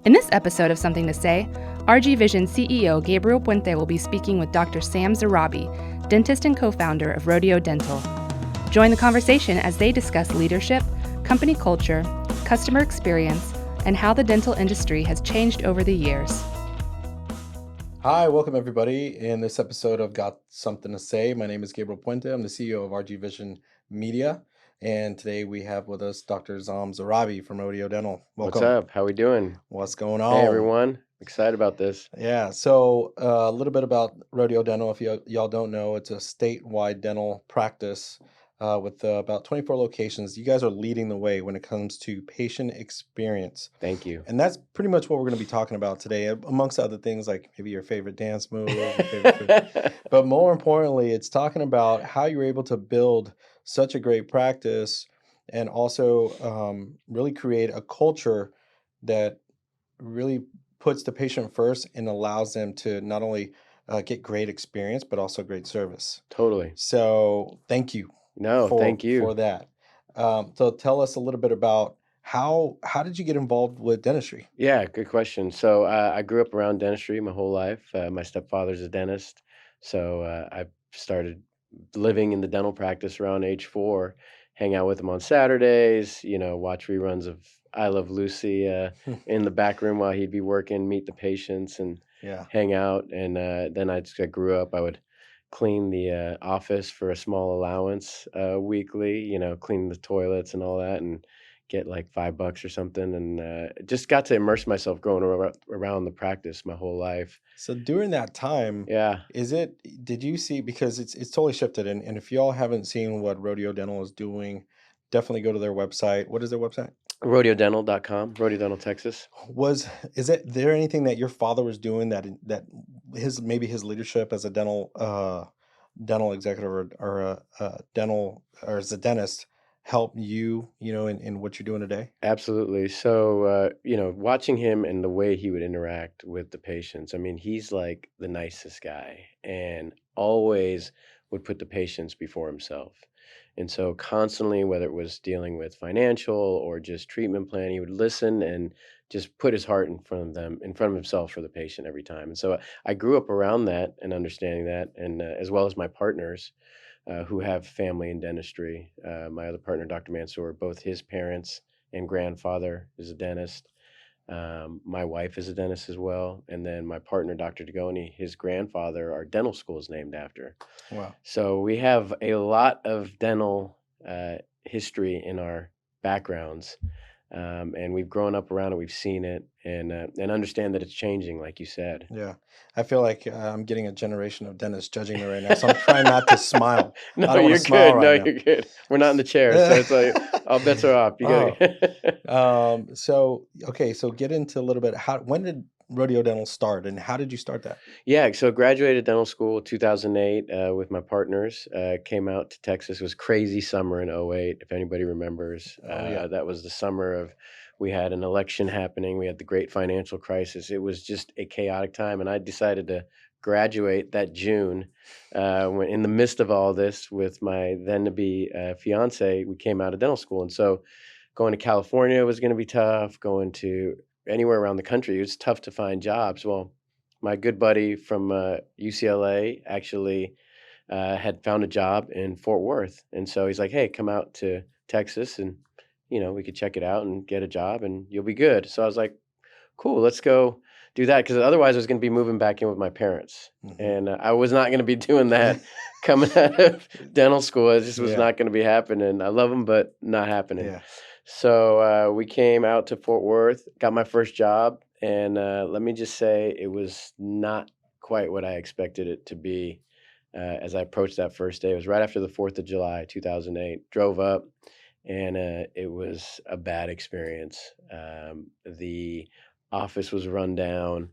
In this episode of Something to Say, RGVision CEO Gabriel Puente will be speaking with Dr. Saam Zarrabi, dentist and co-founder of Rodeo Dental. Join the conversation as they discuss leadership, company culture, customer experience, and how the dental industry has changed over the years. Hi, welcome everybody in this episode of Got Something to Say. My name is Gabriel Puente. I'm the CEO of RGVision Media. And today we have with us Dr. Saam Zarrabi from Rodeo Dental. Welcome. What's up? How we doing? What's going on? Hey, everyone. Excited about this. Yeah, so a little bit about Rodeo Dental. If y'all don't know, it's a statewide dental practice with about 24 locations. You guys are leading the way when it comes to patient experience. Thank you. And that's pretty much what we're going to be talking about today, amongst other things like maybe your favorite dance move, your favorite food. But more importantly, it's talking about how you're able to build such a great practice and also really create a culture that really puts the patient first and allows them to not only get great experience, but also great service. Totally. So thank you. Thank you for that. So tell us a little bit about how did you get involved with dentistry? Yeah, good question. So I grew up around dentistry my whole life. My stepfather's a dentist. So I started living in the dental practice around age 4, hang out with him on Saturdays, watch reruns of I Love Lucy in the back room while he'd be working, meet the patients and hang out. And then I grew up, I would clean the office for a small allowance weekly, clean the toilets and all that and get like $5 or something. And just got to immerse myself going around the practice my whole life. So during that time, Yeah. did you see, because it's totally shifted, and if y'all haven't seen what Rodeo Dental is doing, definitely go to their website. What is their website? RodeoDental.com, Rodeo Dental, Texas. Is there anything that your father was doing that his leadership as a dental executive or a dental or as a dentist helped you, in what you're doing today? Absolutely. So, watching him and the way he would interact with the patients, I mean, he's like the nicest guy and always would put the patients before himself. And so constantly, whether it was dealing with financial or just treatment plan, he would listen and just put his heart in front of himself for the patient every time. And so I grew up around that and understanding that, and as well as my partners who have family in dentistry. My other partner, Dr. Mansour, both his parents and grandfather is a dentist. My wife is a dentist as well. And then my partner, Dr. Degoni, his grandfather, our dental school is named after. Wow. So we have a lot of dental history in our backgrounds. And we've grown up around it, we've seen it, and understand that it's changing, like you said. Yeah. I feel like I'm getting a generation of dentists judging me right now, so I'm trying not to smile. I don't wanna You're smile good. right now. You're good. We're not in the chair, so it's like all bets are off. You gotta So get into a little bit. When did Rodeo Dental start, and how did you start that? Yeah, so graduated dental school 2008 with my partners. Came out to Texas. It was crazy summer in '08, if anybody remembers. That was the summer of, we had an election happening. We had the great financial crisis. It was just a chaotic time. And I decided to graduate that June. When in the midst of all this with my then-to-be fiance, we came out of dental school. And so going to California was going to be tough. Going to anywhere around the country, it was tough to find jobs. Well, my good buddy from UCLA actually had found a job in Fort Worth. And so he's like, hey, come out to Texas and, we could check it out and get a job and you'll be good. So I was like, cool, let's go do that. Because otherwise I was going to be moving back in with my parents. Mhm. And I was not going to be doing that coming out of dental school. It just was not going to be happening. I love them, but not happening. Yeah. So we came out to Fort Worth, got my first job. And let me just say, it was not quite what I expected it to be as I approached that first day. It was right after the 4th of July, 2008. Drove up, and it was a bad experience. The office was run down.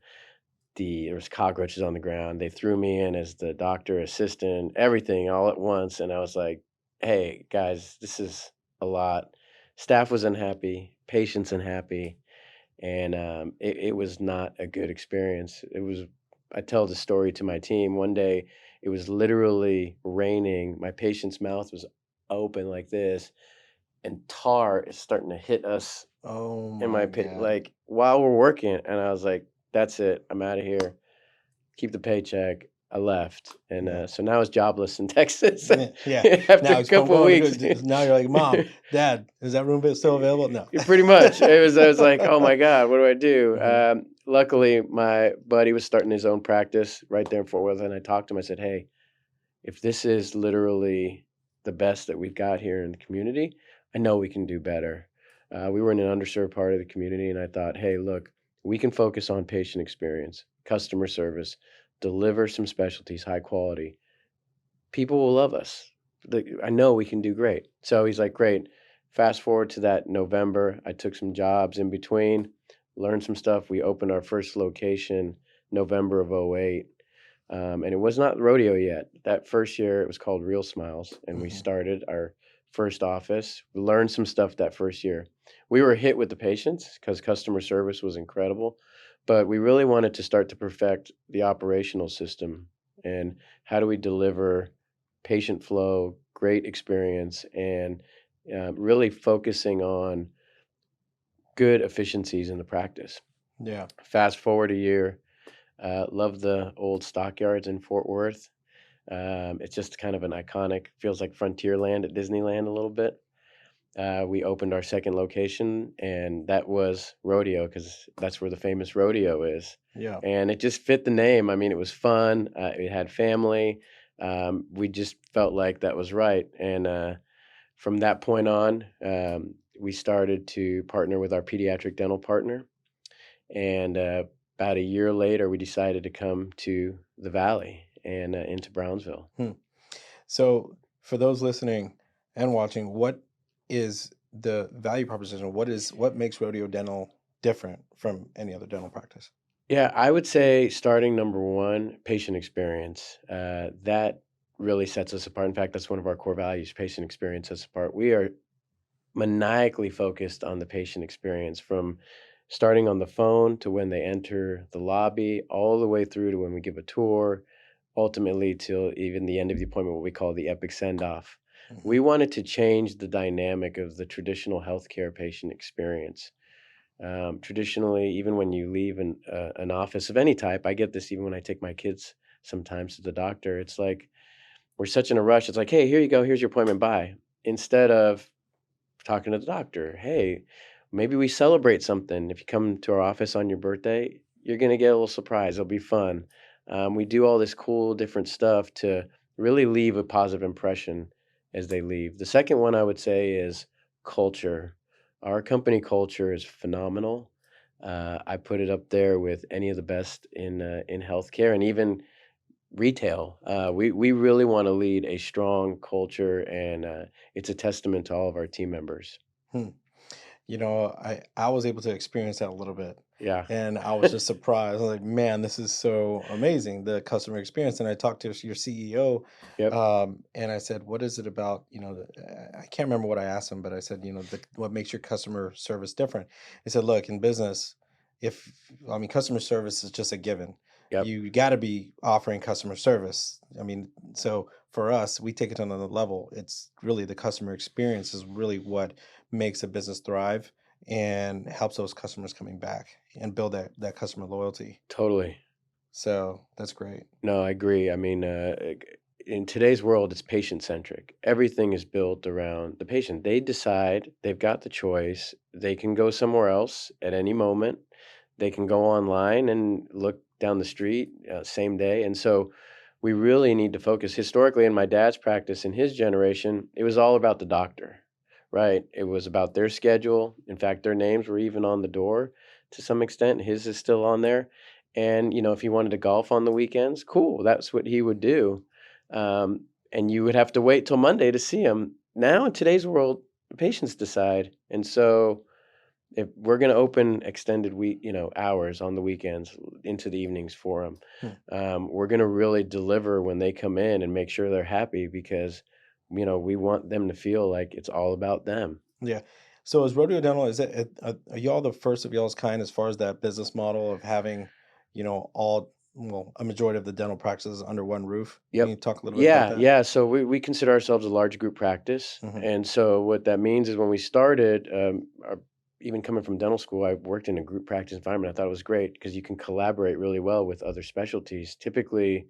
There was cockroaches on the ground. They threw me in as the doctor, assistant, everything all at once. And I was like, hey, guys, this is a lot. Staff was unhappy, patients unhappy. And it was not a good experience. I tell the story to my team. One day, it was literally raining. My patient's mouth was open like this, and tar is starting to hit us Oh in my my pay, God. like while we're working, and I was like, "That's it, I'm out of here. Keep the paycheck." I left, and Yeah. so now I was jobless in Texas Yeah. after Now a it's from couple of going to weeks. go. Now you're like, Mom, Dad, is that room still available? No. Pretty much, it was. I was like, "Oh my God, what do I do?" Mhm. Luckily, my buddy was starting his own practice right there in Fort Worth, and I talked to him. I said, "Hey, if this is literally the best that we've got here in the community, I know we can do better." We were in an underserved part of the community, and I thought, hey, look, we can focus on patient experience, customer service, deliver some specialties, high quality. People will love us. I know we can do great. So he's like, great. Fast forward to that November, I took some jobs in between, learned some stuff. We opened our first location November of '08. And it was not rodeo yet. That first year, it was called Real Smiles, and we Mhm. started our first office. We learned some stuff that first year. We were hit with the patients because customer service was incredible, but we really wanted to start to perfect the operational system and how do we deliver patient flow, great experience, and really focusing on good efficiencies in the practice. Yeah. Fast forward a year, love the old stockyards in Fort Worth. It's just kind of an iconic, feels like Frontierland at Disneyland a little bit. We opened our second location, and that was Rodeo because that's where the famous rodeo is. Yeah. And it just fit the name. I mean, it was fun. It had family. We just felt like that was right. And from that point on, we started to partner with our pediatric dental partner. And about a year later, we decided to come to the Valley and into Brownsville. Hmm. So for those listening and watching, what is the value proposition? What makes Rodeo Dental different from any other dental practice? Yeah, I would say starting number one, patient experience. That really sets us apart. In fact, that's one of our core values. Patient experience sets us apart. We are maniacally focused on the patient experience from starting on the phone to when they enter the lobby, all the way through to when we give a tour, ultimately till even the end of the appointment, what we call the epic send off. Mhm. We wanted to change the dynamic of the traditional healthcare patient experience. Traditionally, even when you leave an office of any type, I get this even when I take my kids sometimes to the doctor. It's like we're such in a rush. It's like, hey, here you go. Here's your appointment. Bye. Instead of talking to the doctor. Hey, maybe we celebrate something. If you come to our office on your birthday, you're going to get a little surprise. It'll be fun. We do all this cool, different stuff to really leave a positive impression as they leave. The second one I would say is culture. Our company culture is phenomenal. I put it up there with any of the best in healthcare and even retail. We really want to lead a strong culture, and it's a testament to all of our team members. Hmm. I was able to experience that a little bit, Yeah. and I was just surprised. I was like, man, this is so amazing, the customer experience. And I talked to your CEO, Yep. and I said, what is it about, I can't remember what I asked him, but I said, what makes your customer service different? He said, look, in business, if I mean, customer service is just a given. Yep. You got to be offering customer service. I mean, so for us, we take it to another level. It's really the customer experience is really what makes a business thrive and helps those customers coming back and build that customer loyalty. Totally. So that's great. No, I agree. I mean, in today's world, it's patient centric. Everything is built around the patient. They decide, they've got the choice. They can go somewhere else at any moment. They can go online and look down the street same day. And so we really need to focus. Historically, in my dad's practice, in his generation, it was all about the doctor, right? It was about their schedule. In fact, their names were even on the door to some extent. His is still on there. And, if he wanted to golf on the weekends, cool, that's what he would do. And you would have to wait till Monday to see him. Now, in today's world, the patients decide. And so if we're going to open extended week, hours on the weekends into the evenings for them, Hmm. we're going to really deliver when they come in and make sure they're happy because, we want them to feel like it's all about them. Yeah. So is Rodeo Dental, are y'all the first of y'all's kind as far as that business model of having, a majority of the dental practices under one roof? Can you Yep. talk a little bit about Yeah, that? yeah. So we consider ourselves a large group practice. Hmm. And so what that means is when we started, our even coming from dental school, I worked in a group practice environment. I thought it was great because you can collaborate really well with other specialties. Typically,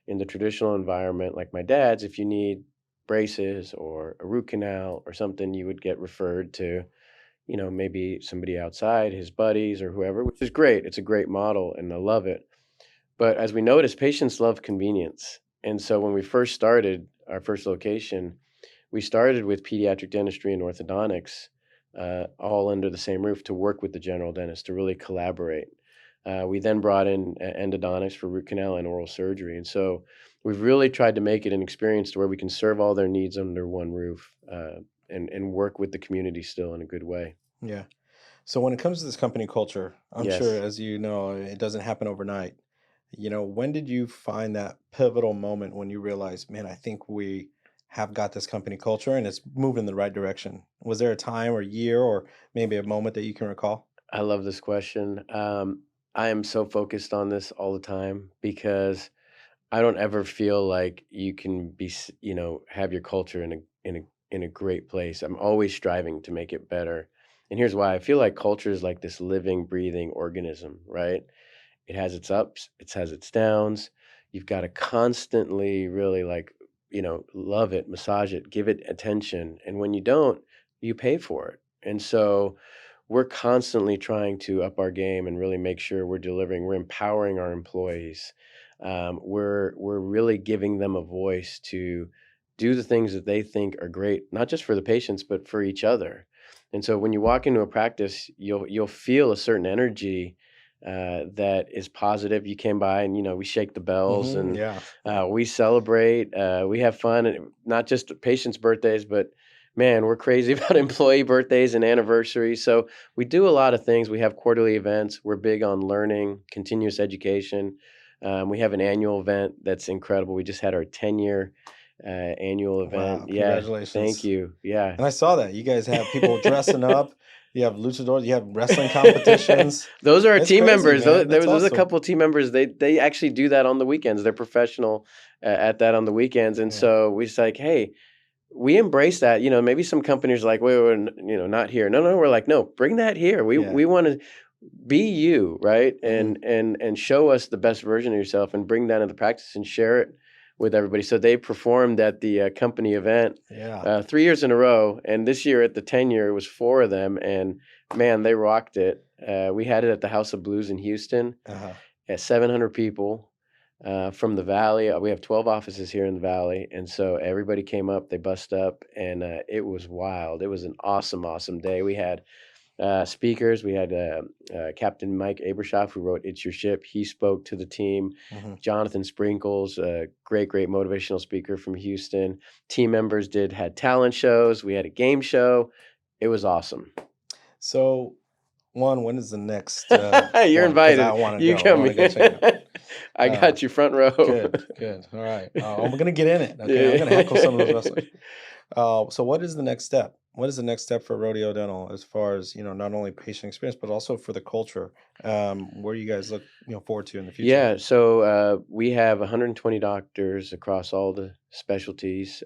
in the traditional environment, like my dad's, if you need braces or a root canal or something, you would get referred to, maybe somebody outside, his buddies or whoever, which is great. It's a great model and I love it. But as we noticed, patients love convenience. And so when we first started our first location, we started with pediatric dentistry and orthodontics, all under the same roof to work with the general dentist to really collaborate. We then brought in endodontics for root canal and oral surgery. And so we've really tried to make it an experience to where we can serve all their needs under one roof, and work with the community still in a good way. Yeah. So when it comes to this company culture, I'm sure, Yes. as you know, it doesn't happen overnight. When did you find that pivotal moment when you realized, man, I think we have got this company culture and it's moving in the right direction? Was there a time or year or maybe a moment that you can recall? I love this question. I am so focused on this all the time because I don't ever feel like you can be, have your culture in a great place. I'm always striving to make it better. And here's why. I feel like culture is like this living, breathing organism, right? It has its ups, it has its downs. You've got to constantly really love it, massage it, give it attention. And when you don't, you pay for it. And so we're constantly trying to up our game and really make sure we're delivering. We're empowering our employees. We're really giving them a voice to do the things that they think are great, not just for the patients, but for each other. And so when you walk into a practice, you'll feel a certain energy that is positive. You came by and we shake the bells and Yeah. we celebrate. We have fun, and not just patients' birthdays, but man, we're crazy about employee birthdays and anniversaries. So we do a lot of things. We have quarterly events. We're big on learning, continuous education. We have an annual event that's incredible. We just had our 10-year annual event. Wow. Yeah, thank Congratulations. you. Yeah. And I saw that. You guys have people dressing up. You have luchadors. You have wrestling competitions. Those are our That's team crazy, members. man. There's That's a awesome. couple of team members. They actually do that on the weekends. They're professional at that on the weekends. And Yeah. so we just like, hey, we embrace that. Maybe some companies are like, wait, not here. No, we're like, no, bring that here. We Yeah. we want to be you, right? Mhm. And show us the best version of yourself and bring that into practice and share it with everybody. So they performed at the company event Yeah. 3 years in a row, and this year at the 10-year, it was 4 of them, and man, they rocked it. We had it at the House of Blues in Houston Uh-huh. at 700 people from the Valley. We have 12 offices here in the Valley, and so everybody came up, they bussed up, and it was wild. It was an awesome, awesome day. We had speakers. We had Captain Mike Abershoff, who wrote "It's Your Ship." He spoke to the team. Mhm. Jonathan Sprinkles, a great motivational speaker from Houston. Team members had talent shows. We had a game show. It was awesome. So, when is the next You're one? Because I invited. want to You go. I come want to go check it out. I got you front row. Good. All right. I'm going to get in it. Okay. I'm going to heckle some of those wrestlers. So what is the next step? What is the next step for Rodeo Dental as far as, not only patient experience, but also for the culture? Where you guys look, forward to in the future? Yeah, so we have 120 doctors across all the specialties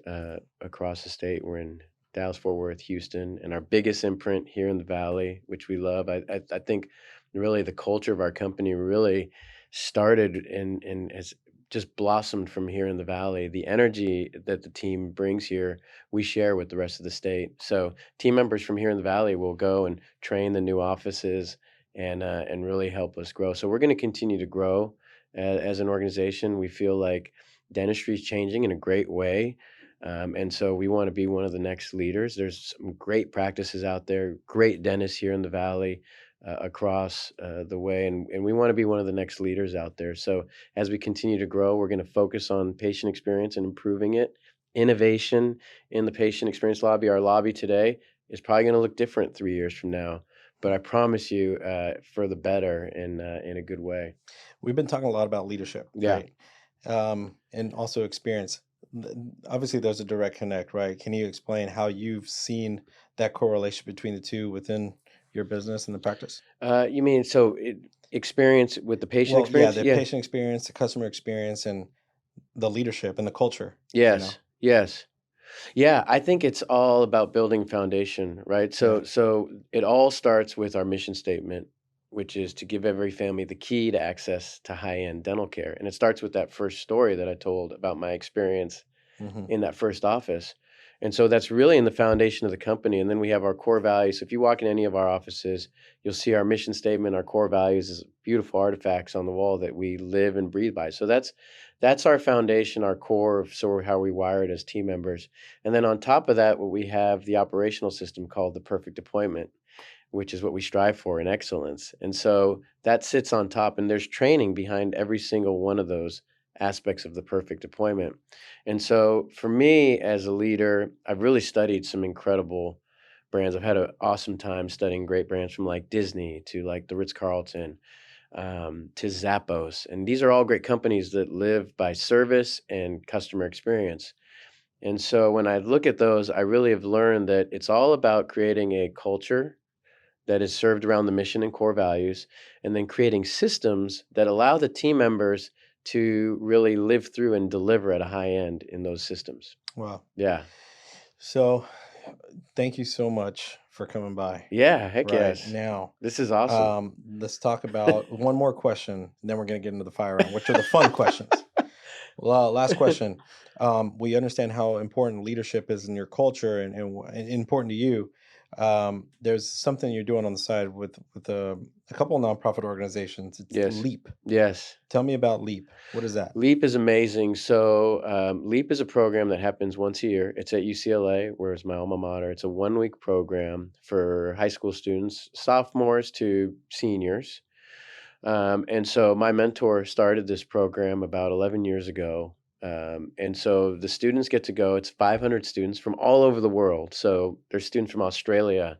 across the state. We're in Dallas, Fort Worth, Houston, and our biggest imprint here in the Valley, which we love. I think really the culture of our company really started and has just blossomed from here in the Valley. The energy that the team brings here, we share with the rest of the state. So team members from here in the Valley will go and train the new offices and really help us grow. So we're going to continue to grow as an organization. We feel like dentistry is changing in a great way. And so we want to be one of the next leaders. There's some great practices out there, great dentists here in the Valley across the way. And we want to be one of the next leaders out there. So as we continue to grow, we're going to focus on patient experience and improving it. Innovation in the patient experience lobby. Our lobby today is probably going to look different 3 years from now. But I promise you, for the better in a good way. We've been talking a lot about leadership, Yeah. right? And also experience. Obviously, there's a direct connect, right? Can you explain how you've seen that correlation between the two within your business and the practice? You mean experience with the patient Well, yeah, experience? the Yeah. patient experience, the customer experience, and the leadership and the culture. Yes. Yes. Yeah, I think it's all about building foundation, right? Yeah. So it all starts with our mission statement, which is to give every family the key to access to high-end dental care. And it starts with that first story that I told about my experience Hmm. in that first office. And so that's really in the foundation of the company. And then we have our core values. So if you walk in any of our offices, you'll see our mission statement, our core values is beautiful artifacts on the wall that we live and breathe by. So that's our foundation, our core of sort of how we wired as team members. And then on top of that, what we have the operational system called the perfect appointment, which is what we strive for in excellence. And so that sits on top, and there's training behind every single one of those aspects of the perfect appointment. And so for me as a leader, I've really studied some incredible brands. I've had an awesome time studying great brands from like Disney to like the Ritz-Carlton, to Zappos. And these are all great companies that live by service and customer experience. And so when I look at those, I really have learned that it's all about creating a culture that is served around the mission and core values, and then creating systems that allow the team members to really live through and deliver at a high end in those systems. Wow. Yeah. So thank you so much for coming by. Yeah. Heck Right yes. now, This is awesome. let's talk about one more question, and then we're going to get into the fire round, which are the fun questions. Well, last question. We understand how important leadership is in your culture and important to you. There's something you're doing on the side with a couple of nonprofit organizations. It's Yes. LEAP. Yes. Tell me about LEAP. What is that? LEAP is amazing. So, LEAP is a program that happens once a year. It's at UCLA, where it's my alma mater. It's a 1 week program for high school students, sophomores to seniors. And so my mentor started this program about 11 years ago. And so the students get to go. It's 500 students from all over the world. So there's students from Australia,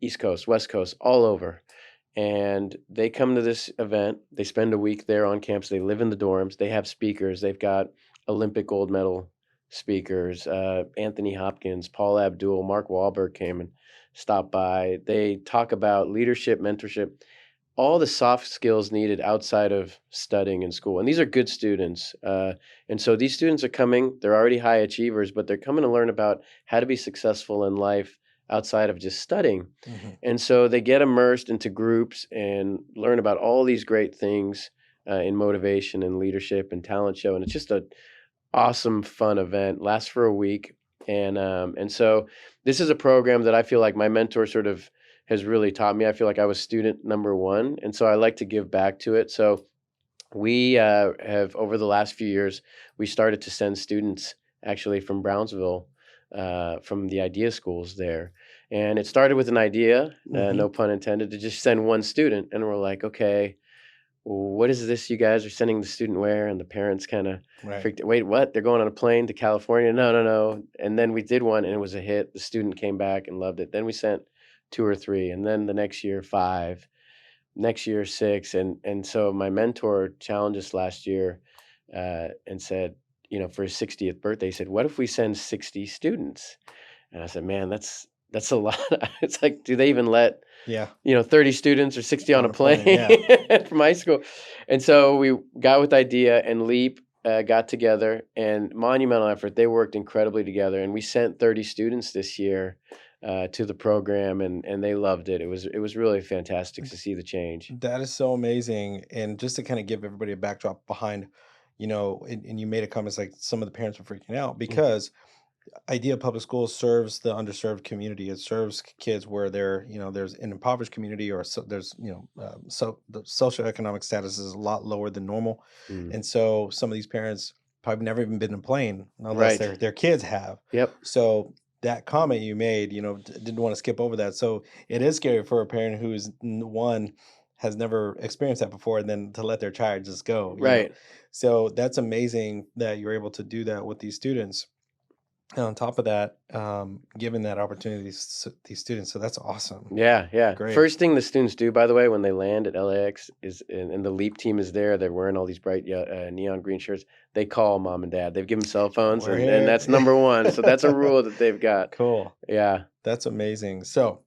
East Coast, West Coast, all over. And they come to this event. They spend a week there on campus. They live in the dorms. They have speakers. They've got Olympic gold medal speakers, Anthony Hopkins, Paul Abdul, Mark Wahlberg came and stopped by. They talk about leadership, mentorship, all the soft skills needed outside of studying in school. And these are good students. And so these students are coming, they're already high achievers, but they're coming to learn about how to be successful in life outside of just studying. Hmm. And so they get immersed into groups and learn about all these great things in motivation and leadership and talent show. And it's just an awesome, fun event, lasts for a week. And so this is a program that I feel like my mentor sort of has really taught me. I feel like I was student number one, and so I like to give back to it. So we have, over the last few years, we started to send students actually from Brownsville, from the idea schools there. And it started with an idea, Hmm. no pun intended, to just send one student. And we're like, okay, what is this you guys are sending the student where? And the parents kind of Right. freaked out. Wait, what? They're going on a plane to California? No, no, no. And then we did one, and it was a hit. The student came back and loved it. Then we sent 2 or 3, and then the next year 5, next year 6, and so my mentor challenged us last year, and said, for his 60th birthday, he said, "What if we send 60 students?" And I said, "Man, that's a lot." It's like, do they even let Yeah. 30 students or 60 on On a a plane, plane from high school? And so we got with idea, and LEAP got together, and monumental effort. They worked incredibly together, and we sent 30 students this year to the program, and they loved it. It was really fantastic to see the change. That is so amazing. And just to kind of give everybody a backdrop behind, and you made a comment like some of the parents were freaking out Mm. because Idea Public Schools serves the underserved community. It serves kids where there's an impoverished community or there's, so the socioeconomic status is a lot lower than normal. Mm. And so some of these parents probably never even been in a plane unless Right. their kids have. Yep. So that comment you made, didn't want to skip over that. So it is scary for a parent who's one has never experienced that before, and then to let their child just go. Right. So that's amazing that you're able to do that with these students. And on top of that, giving that opportunity to these students. So that's awesome. Yeah, yeah. Great. First thing the students do, by the way, when they land at LAX is, and the LEAP team is there, they're wearing all these bright neon green shirts. They call mom and dad. They've given cell phones, We're and here. that's number one. So that's a rule that they've got. Cool. Yeah. That's amazing. So,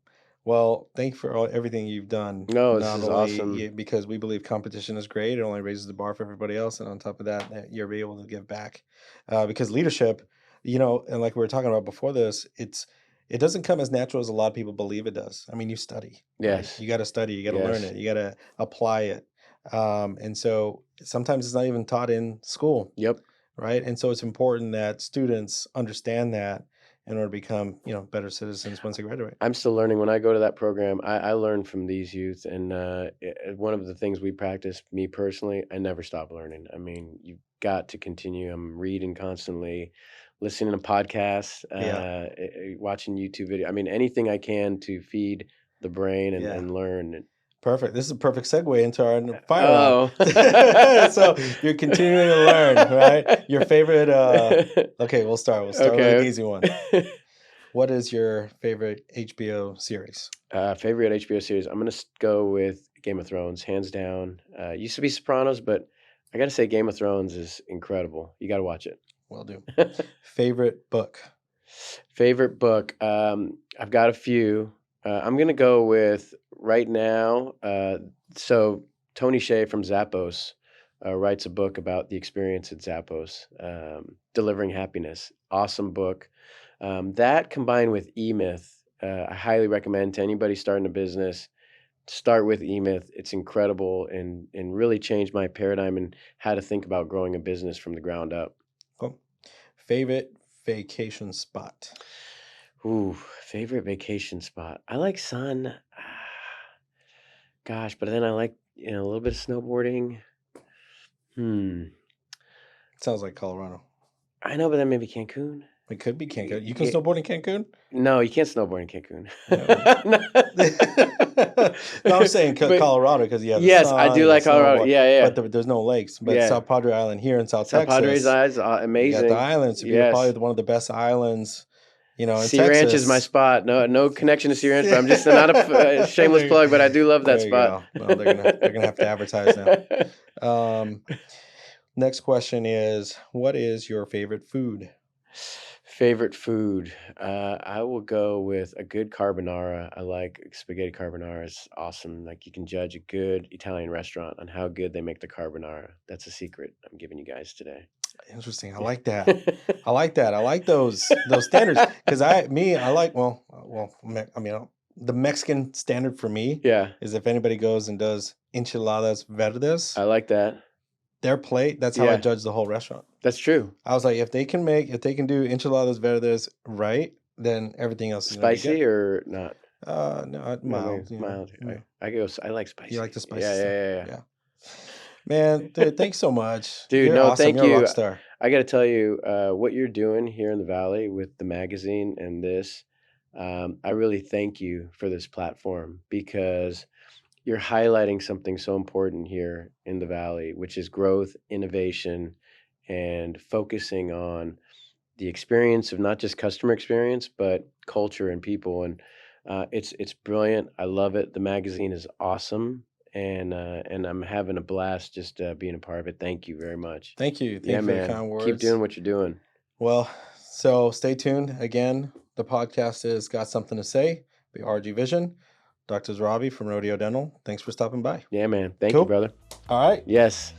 well, thank you for everything you've done. No, this Not is only awesome. because we believe competition is great, it only raises the bar for everybody else, and on top of that, that you're able to give back. Because leadership, and like we were talking about before this, it doesn't come as natural as a lot of people believe it does. I mean, you study. Right? Yes. You got to study. You got to learn Yes. it. You got to apply it. And so sometimes it's not even taught in school. Yep. Right. And so it's important that students understand that in order to become, better citizens once they graduate. I'm still learning. When I go to that program, I learn from these youth. And one of the things we practice, me personally, I never stop learning. I mean, you've got to continue. I'm reading constantly, listening to podcasts, watching YouTube video. I mean, anything I can to feed the brain and learn. Perfect. This is a perfect segue into our fire Oh. round. So you're continuing to learn, right? Your favorite. Okay, we'll start. We'll start with an easy one. What is your favorite HBO series? Favorite HBO series? I'm gonna go with Game of Thrones, hands down. Used to be Sopranos, but I gotta say Game of Thrones is incredible. You gotta watch it. Will do. Favorite book? Favorite book? I've got a few. I'm gonna go with right now. So Tony Hsieh from Zappos writes a book about the experience at Zappos, delivering happiness. Awesome book. That combined with E-Myth, I highly recommend to anybody starting a business. Start with E-Myth. It's incredible and really changed my paradigm and how to think about growing a business from the ground up. Cool. Favorite vacation spot? Ooh, favorite vacation spot. I like sun. Gosh, but then I like a little bit of snowboarding. Sounds like Colorado. I know, but then maybe Cancun. It could be Cancun. You can snowboard in Cancun? No, you can't snowboard in Cancun. No, I'm saying Colorado because you have yes, sun, I do like Colorado. Yeah. But there's no lakes. But South Padre Island here in South Texas. Padre's Isles, amazing. You got the islands. Yes. Probably one of the best islands. In Sea Texas. Ranch is my spot. No connection to Sea Ranch, but I'm just not a shameless plug. But I do love that spot. Well, they're gonna have to advertise now. Next question is, what is your favorite food? Favorite food? I will go with a good carbonara. I like spaghetti carbonara. It's awesome. Like you can judge a good Italian restaurant on how good they make the carbonara. That's a secret I'm giving you guys today. Interesting. I like that. I like that. I like those standards because I like the Mexican standard for me. Yeah. Is if anybody goes and does enchiladas verdes. I like that. Their plate. That's how I judge the whole restaurant. That's true. I was like, if they can do enchiladas verdes right, then everything else is spicy or not. No, mild. Mild. I like spicy. You like the spicy? Yeah. Man, dude, thanks so much. Dude, You're awesome. thank You're you. A rock star. I got to tell you, what you're doing here in the Valley with the magazine and this, I really thank you for this platform because you're highlighting something so important here in the Valley, which is growth, innovation, and focusing on the experience of not just customer experience, but culture and people. And it's brilliant. I love it. The magazine is awesome. And I'm having a blast just being a part of it. Thank you very much. Thank you. Thank you for the kind words. Keep doing what you're doing. Well, so stay tuned. Again, the podcast is Got Something to Say by RGVision. Dr. Zarrabi from Rodeo Dental. Thanks for stopping by. Yeah, man. Thank you, brother. All right. Yes.